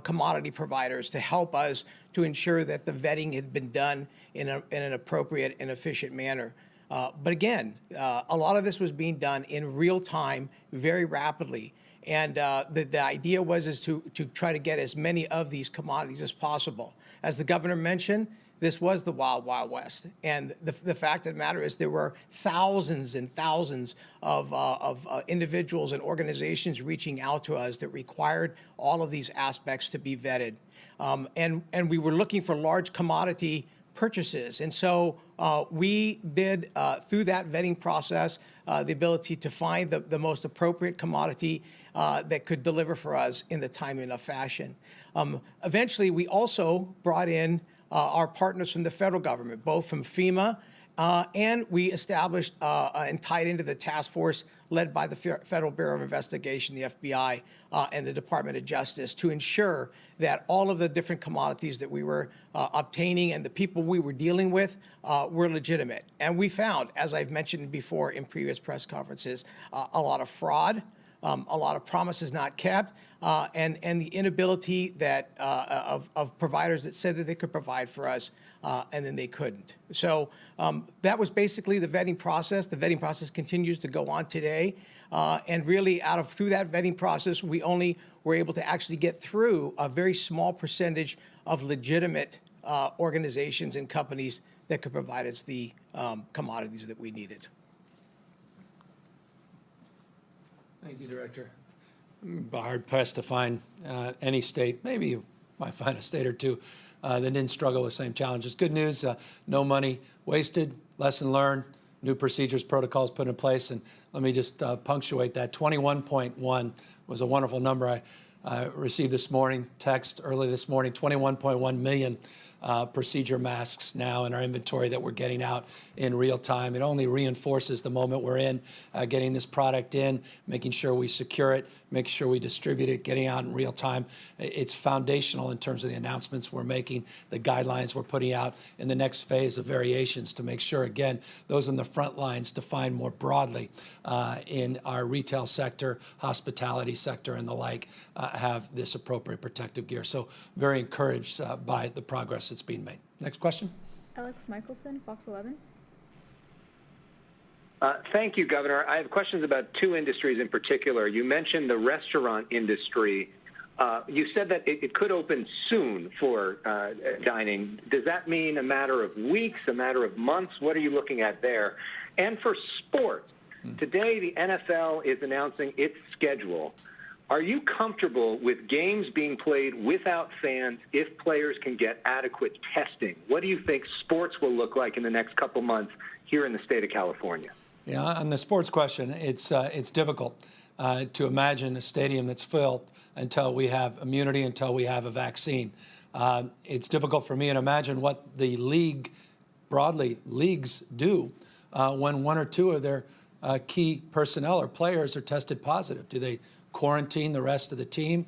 commodity providers to help us to ensure that the vetting had been done in an appropriate and efficient manner. But again, a lot of this was being done in real time, very rapidly. And the idea was to try to get as many of these commodities as possible. As the governor mentioned, this was the Wild Wild West. And the fact of the matter is there were thousands and thousands of individuals and organizations reaching out to us that required all of these aspects to be vetted. And we were looking for large commodity purchases. And so we did, through that vetting process, the ability to find the most appropriate commodity that could deliver for us in the timely enough fashion. Eventually, we also brought in our partners from the federal government, both from FEMA, and we established and tied into the task force led by the Federal Bureau of Investigation, the FBI, and the Department of Justice to ensure that all of the different commodities that we were obtaining and the people we were dealing with were legitimate. And we found, as I've mentioned before in previous press conferences, a lot of fraud, a lot of promises not kept, and the inability that of providers that said that they could provide for us, and then they couldn't. So that was basically the vetting process. The vetting process continues to go on today, and really through that vetting process, we only were able to actually get through a very small percentage of legitimate organizations and companies that could provide us the commodities that we needed. Thank you, Director. I'm hard-pressed to find any state, maybe you might find a state or two, that didn't struggle with the same challenges. Good news, no money wasted, lesson learned, new procedures, protocols put in place. And let me just punctuate that. 21.1 was a wonderful number. I received this morning, text early this morning, 21.1 million procedure masks now in our inventory that we're getting out in real time. It only reinforces the moment we're in, getting this product in, making sure we secure it, making sure we distribute it, getting out in real time. It's foundational in terms of the announcements we're making, the guidelines we're putting out in the next phase of variations to make sure, again, those on the front lines defined more broadly in our retail sector, hospitality sector, and the like, have this appropriate protective gear. So very encouraged by the progress that's being made. Next question. Alex Michelson, Fox 11. Thank you, Governor. I have questions about two industries in particular. You mentioned the restaurant industry. You said that it could open soon for dining. Does that mean a matter of weeks, a matter of months? What are you looking at there? And for sports, today the NFL is announcing its schedule. Are you comfortable with games being played without fans if players can get adequate testing? What do you think sports will look like in the next couple months here in the state of California? Yeah, on the sports question, it's difficult to imagine a stadium that's filled until we have immunity, until we have a vaccine. It's difficult for me to imagine what the leagues do when one or two of their key personnel or players are tested positive. Do they quarantine the rest of the team.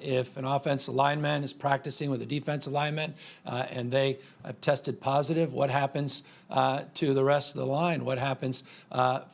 If an offensive lineman is practicing with a defensive lineman and they have tested positive, what happens to the rest of the line? What happens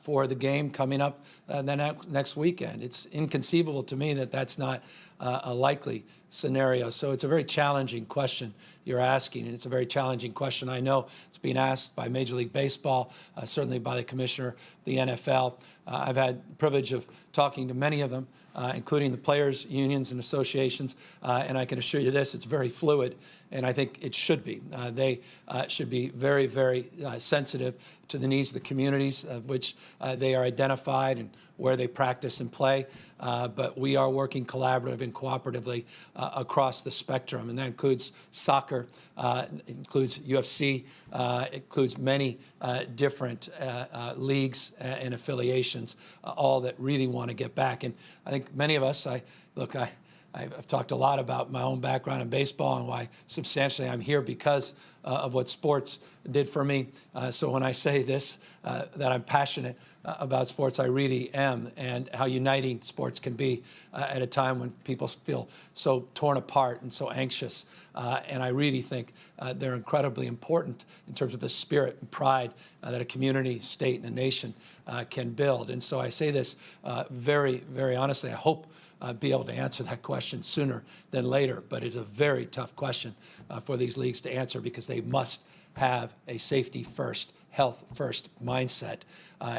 for the game coming up the next weekend? It's inconceivable to me that that's not a likely scenario. So it's a very challenging question you're asking, and it's a very challenging question. I know it's being asked by Major League Baseball, certainly by the commissioner of the NFL. I've had the privilege of talking to many of them, including the players' unions and associations, and I can assure you this, it's very fluid, and I think it should be. They should be very, very sensitive to the needs of the communities of which they are identified and where they practice and play. But we are working collaboratively and cooperatively across the spectrum, and that includes soccer, it includes UFC, it includes many different leagues and affiliations, all that really want to get back. And I think many of us, I've talked a lot about my own background in baseball and why substantially I'm here because of what sports did for me. So when I say this, that I'm passionate about sports, I really am, and how uniting sports can be at a time when people feel so torn apart and so anxious. And I really think they're incredibly important in terms of the spirit and pride that a community, state, and a nation can build. And so I say this very, very honestly. I hope be able to answer that question sooner than later, but it's a very tough question for these leagues to answer because they must have a safety first, health first mindset,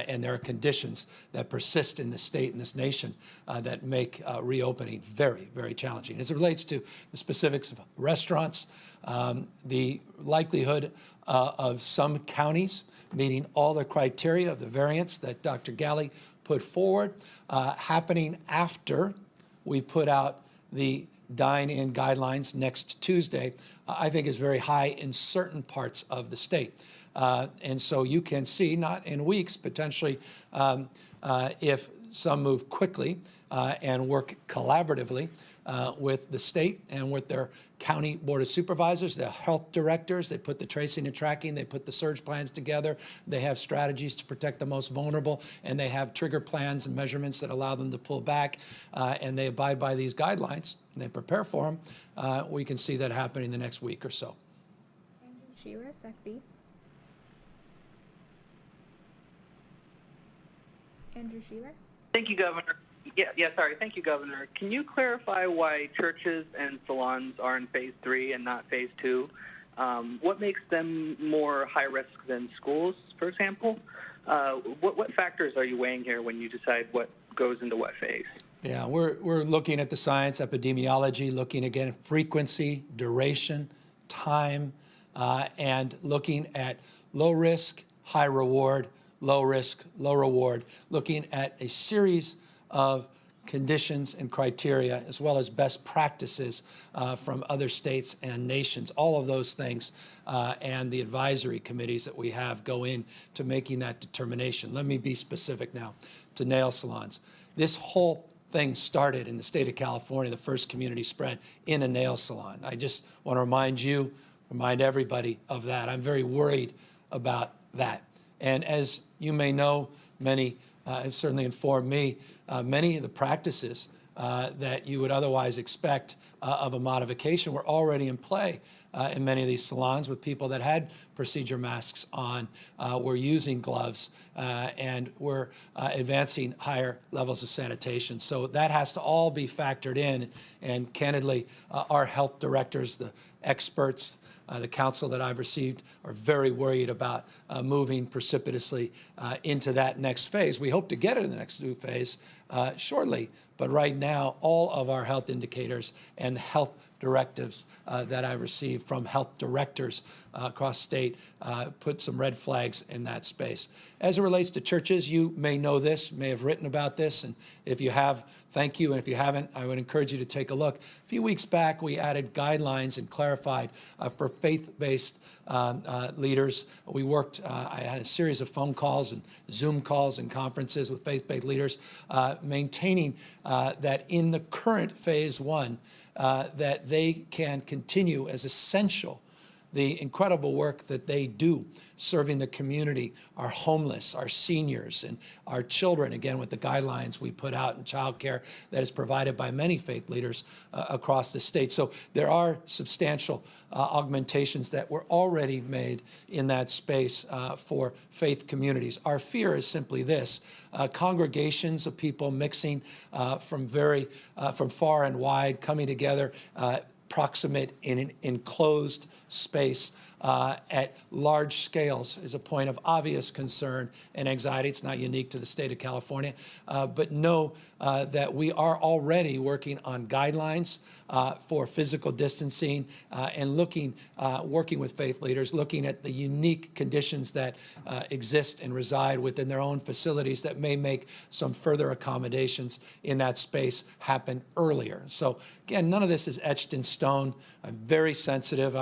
and there are conditions that persist in this state and this nation that make reopening very, very challenging. As it relates to the specifics of restaurants, the likelihood of some counties meeting all the criteria of the variance that Dr. Galley put forward happening after we put out the dine-in guidelines next Tuesday, I think is very high in certain parts of the state. And so you can see, not in weeks, potentially, if some move quickly and work collaboratively with the state and with their county board of supervisors, the health directors. They put the tracing and tracking, they put the surge plans together, they have strategies to protect the most vulnerable, and they have trigger plans and measurements that allow them to pull back, and they abide by these guidelines, and they prepare for them. We can see that happening in the next week or so. Andrew Sheeler, SecB. Andrew Sheeler. Thank you, Governor. Thank you, Governor. Can you clarify why churches and salons are in phase 3 and not phase 2? What makes them more high risk than schools, for example? What factors are you weighing here when you decide what goes into what phase? Yeah, we're looking at the science, epidemiology, looking again at frequency, duration, time, and looking at low risk, high reward, low risk, low reward, looking at a series of conditions and criteria, as well as best practices from other states and nations. All of those things and the advisory committees that we have go into making that determination. Let me be specific now to nail salons. This whole thing started in the state of California, the first community spread in a nail salon. I just want to remind everybody of that. I'm very worried about that. And as you may know, many have certainly informed me, many of the practices that you would otherwise expect of a modification were already in play in many of these salons with people that had procedure masks on, were using gloves, and were advancing higher levels of sanitation. So that has to all be factored in. And candidly, our health directors, the experts, the counsel that I've received are very worried about moving precipitously into that next phase. We hope to get it in the next new phase shortly, but right now, all of our health indicators and health directives that I received from health directors across state put some red flags in that space. As it relates to churches, you may know this, may have written about this, and if you have, thank you, and if you haven't, I would encourage you to take a look. A few weeks back, we added guidelines and clarified for faith-based leaders. We worked, I had a series of phone calls and Zoom calls and conferences with faith-based leaders, maintaining that in the current phase 1, that they can continue as essential the incredible work that they do serving the community, our homeless, our seniors, and our children, again, with the guidelines we put out in child care that is provided by many faith leaders across the state. So there are substantial augmentations that were already made in that space for faith communities. Our fear is simply this: congregations of people mixing from far and wide, coming together, proximate in an enclosed space at large scales is a point of obvious concern and anxiety. It's not unique to the state of California, but know that we are already working on guidelines for physical distancing and working with faith leaders, looking at the unique conditions that exist and reside within their own facilities that may make some further accommodations in that space happen earlier. So again, none of this is etched in stone. I'm very sensitive.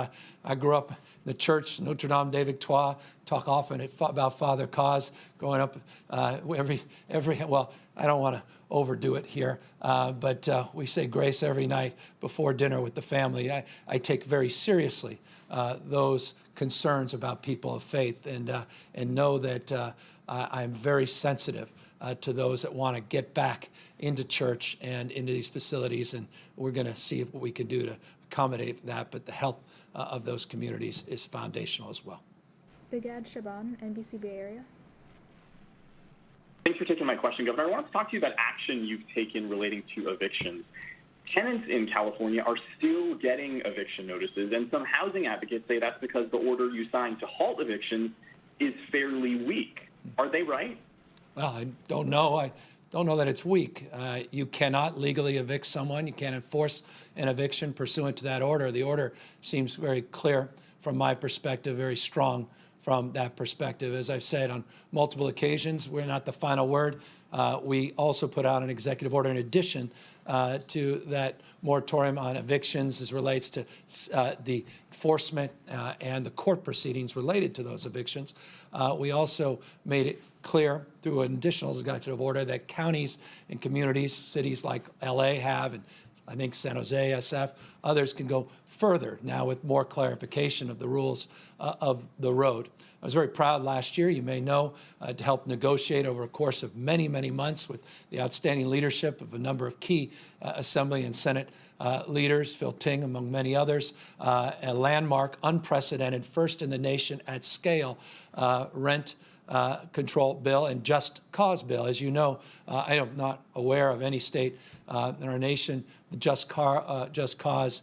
I grew up in the church, Notre Dame des Victoires, talk often about Father Cause, growing up well, I don't want to overdo it here, but we say grace every night before dinner with the family. I take very seriously those concerns about people of faith, and know that I'm very sensitive to those that want to get back into church and into these facilities, and we're going to see what we can do to accommodate that, but the health of those communities is foundational as well. Bigad Shaban, NBC Bay Area. Thanks for taking my question, Governor. I wanted to talk to you about action you've taken relating to evictions. Tenants in California are still getting eviction notices, and some housing advocates say that's because the order you signed to halt evictions is fairly weak. Are they right? Well, I don't know. I don't know that it's weak. You cannot legally evict someone. You can't enforce an eviction pursuant to that order. The order seems very clear from my perspective, very strong from that perspective. As I've said on multiple occasions, we're not the final word. We also put out an executive order in addition to that moratorium on evictions as relates to the enforcement and the court proceedings related to those evictions. We also made it clear through an additional executive order that counties and communities, cities like LA have, and I think San Jose, SF, others can go further now with more clarification of the rules of the road. I was very proud last year, you may know, to help negotiate over a course of many, many months with the outstanding leadership of a number of key Assembly and Senate leaders, Phil Ting among many others, a landmark, unprecedented, first in the nation at scale rent control bill and just cause bill. As you know, I am not aware of any state in our nation, the just cause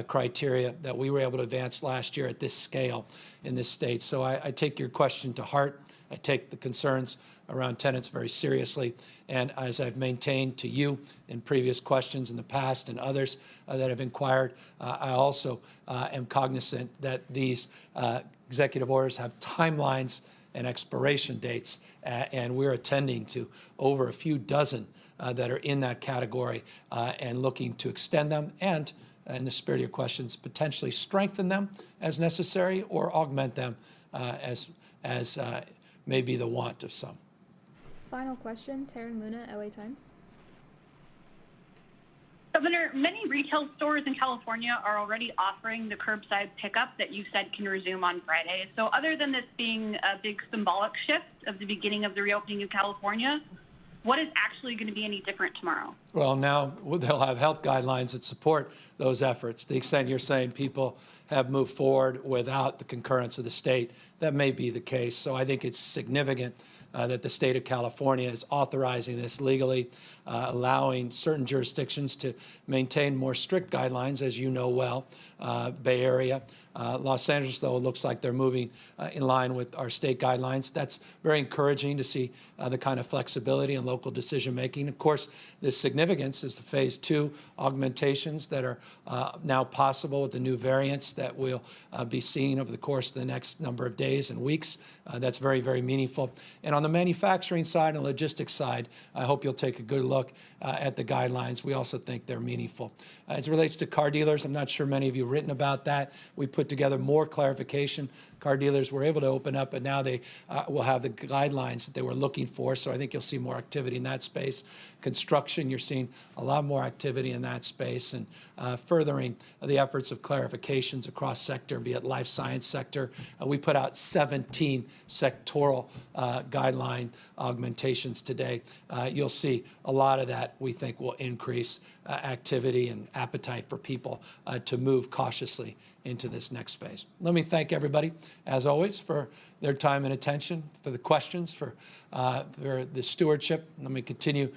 criteria that we were able to advance last year at this scale in this state. So I take your question to heart. I take the concerns around tenants very seriously. And as I've maintained to you in previous questions in the past and others that have inquired, I also am cognizant that these executive orders have timelines and expiration dates, and we're attending to over a few dozen that are in that category and looking to extend them and, in the spirit of your questions, potentially strengthen them as necessary or augment them as may be the want of some. Final question, Taryn Luna, LA Times. Governor, many retail stores in California are already offering the curbside pickup that you said can resume on Friday. So other than this being a big symbolic shift of the beginning of the reopening of California, what is actually going to be any different tomorrow? Well, now they'll have health guidelines that support those efforts. The extent you're saying people have moved forward without the concurrence of the state, that may be the case. So I think it's significant that the state of California is authorizing this legally, allowing certain jurisdictions to maintain more strict guidelines, as you know well, Bay Area. Los Angeles, though, it looks like they're moving in line with our state guidelines. That's very encouraging to see the kind of flexibility and local decision-making. Of course, the significance is the phase 2 augmentations that are now possible with the new variants that we'll be seeing over the course of the next number of days and weeks. That's very, very meaningful. And on the manufacturing side and logistics side, I hope you'll take a good look at the guidelines. We also think they're meaningful. As it relates to car dealers, I'm not sure many of you have written about that. We put together more clarification car dealers were able to open up, but now they will have the guidelines that they were looking for. So I think you'll see more activity in that space. Construction, you're seeing a lot more activity in that space, and furthering the efforts of clarifications across sector, be it life science sector. We put out 17 sectoral guideline augmentations today. You'll see a lot of that we think will increase activity and appetite for people to move cautiously into this next phase. Let me thank everybody, as always, for their time and attention, for the questions, for the stewardship. Let me continue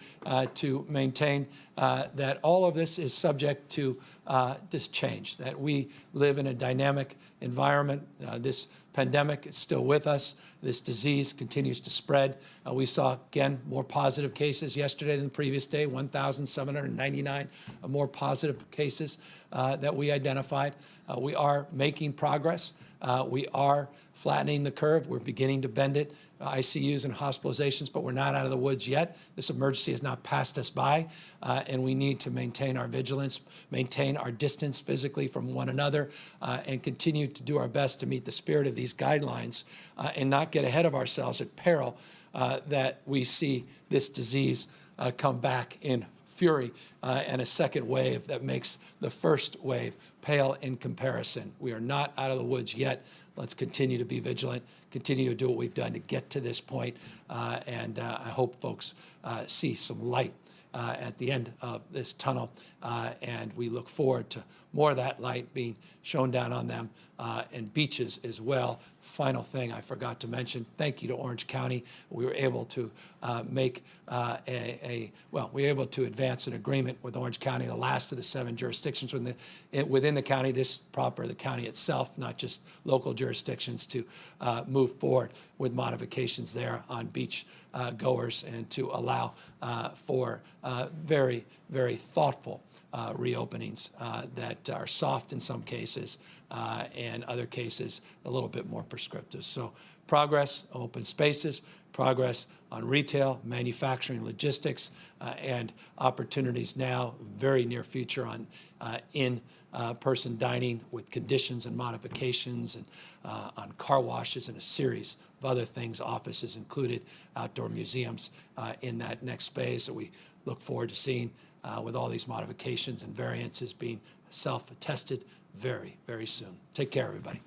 to maintain that all of this is subject to this change, that we live in a dynamic environment. This pandemic is still with us. This disease continues to spread. We saw, again, more positive cases yesterday than the previous day, 1,799 more positive cases that we identified. We are making progress. We are flattening the curve. We're beginning to bend it. ICUs and hospitalizations, but we're not out of the woods yet. This emergency has not passed us by, and we need to maintain our vigilance, maintain our distance physically from one another, and continue to do our best to meet the spirit of these guidelines and not get ahead of ourselves at peril that we see this disease come back in fury and a second wave that makes the first wave pale in comparison. We are not out of the woods yet. Let's continue to be vigilant, continue to do what we've done to get to this point, and I hope folks see some light at the end of this tunnel, and we look forward to more of that light being shone down on them and beaches as well. Final thing I forgot to mention, thank you to Orange County. We were able to we were able to advance an agreement with Orange County, the last of the 7 jurisdictions within the county, the county itself, not just local jurisdictions, to move forward with modifications there on beach goers and to allow for very, very thoughtful reopenings that are soft in some cases and other cases a little bit more prescriptive. So progress, open spaces, progress on retail, manufacturing, logistics, and opportunities now, very near future on in-person dining with conditions and modifications, and on car washes and a series of other things, offices included, outdoor museums in that next space that we look forward to seeing with all these modifications and variances being self-attested very, very soon. Take care, everybody.